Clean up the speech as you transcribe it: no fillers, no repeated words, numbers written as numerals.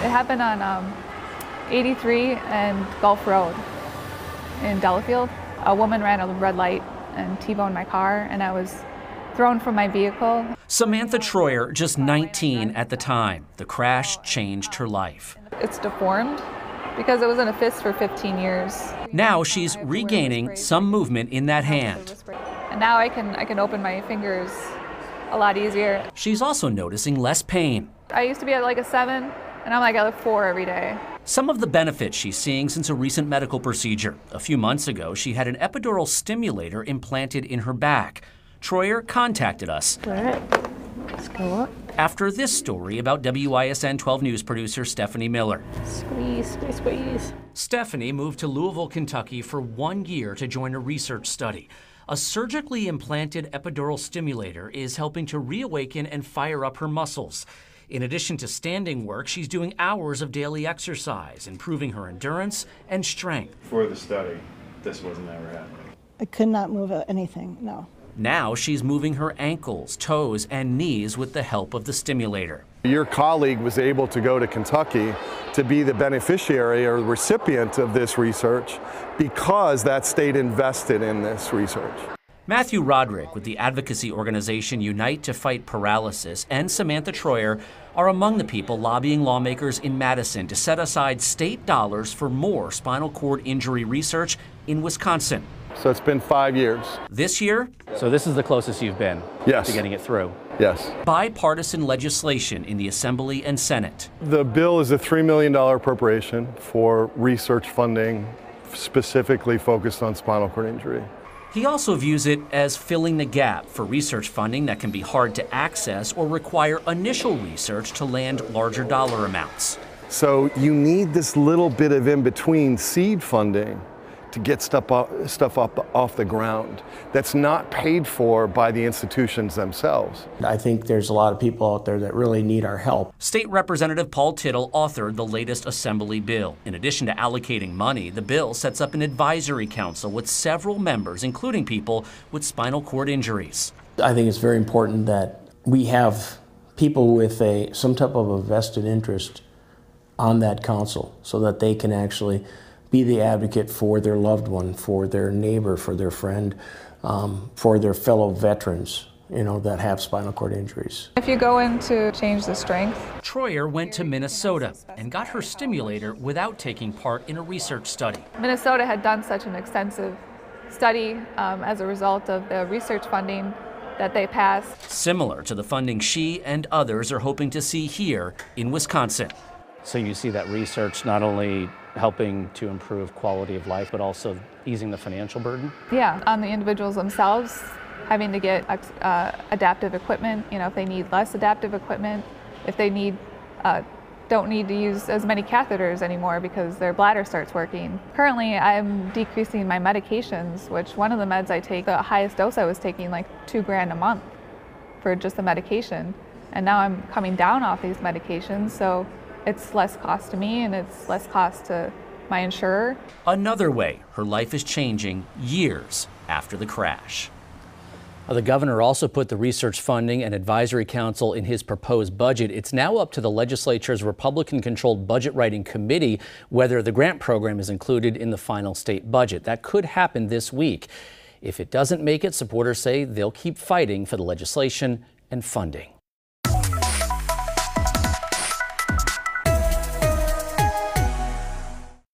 It happened on 83 and Gulf Road in Delafield. A woman ran a red light and T-boned my car, and I was thrown from my vehicle. Samantha Troyer, just 19 at the time. The crash changed her life. It's deformed because it was in a fist for 15 years. Now she's regaining some movement in that hand. And now I can open my fingers a lot easier. She's also noticing less pain. I used to be at like a 7, and I'm like at a 4 every day. Some of the benefits she's seeing since a recent medical procedure. A few months ago, she had an epidural stimulator implanted in her back. Troyer contacted us. All right, let's go up. After this story about WISN 12 News producer Stephanie Miller. Squeeze, squeeze, squeeze. Stephanie moved to Louisville, Kentucky for 1 year to join a research study. A surgically implanted epidural stimulator is helping to reawaken and fire up her muscles. In addition to standing work, she's doing hours of daily exercise, improving her endurance and strength. For the study, this wasn't ever happening. I could not move anything, no. Now she's moving her ankles, toes, and knees with the help of the stimulator. Your colleague was able to go to Kentucky to be the beneficiary or recipient of this research because that state invested in this research. Matthew Roderick with the advocacy organization Unite to Fight Paralysis and Samantha Troyer are among the people lobbying lawmakers in Madison to set aside state dollars for more spinal cord injury research in Wisconsin. So it's been 5 years. This year, so this is the closest you've been yes. to getting it through? Yes. Bipartisan legislation in the Assembly and Senate. The bill is a $3 million appropriation for research funding specifically focused on spinal cord injury. He also views it as filling the gap for research funding that can be hard to access or require initial research to land larger dollar amounts. So you need this little bit of in-between seed funding to get stuff up off the ground that's not paid for by the institutions themselves. I think there's a lot of people out there that really need our help. State Representative Paul Tittle authored the latest Assembly bill. In addition to allocating money, the bill sets up an advisory council with several members, including people with spinal cord injuries. I think it's very important that we have people with some type of a vested interest on that council so that they can actually be the advocate for their loved one, for their neighbor, for their friend, for their fellow veterans, that have spinal cord injuries. If you go in to change the strength. Troyer went to Minnesota and got her stimulator without taking part in a research study. Minnesota had done such an extensive study as a result of the research funding that they passed. Similar to the funding she and others are hoping to see here in Wisconsin. So you see that research not only helping to improve quality of life, but also easing the financial burden? Yeah, on the individuals themselves, having to get adaptive equipment, if they need less adaptive equipment, if they don't need to use as many catheters anymore because their bladder starts working. Currently, I'm decreasing my medications, which one of the meds I take, the highest dose I was taking like $2,000 a month for just the medication. And now I'm coming down off these medications, so it's less cost to me and it's less cost to my insurer. Another way her life is changing years after the crash. The governor also put the research funding and advisory council in his proposed budget. It's now up to the legislature's Republican-controlled budget writing committee whether the grant program is included in the final state budget. That could happen this week. If it doesn't make it, supporters say they'll keep fighting for the legislation and funding.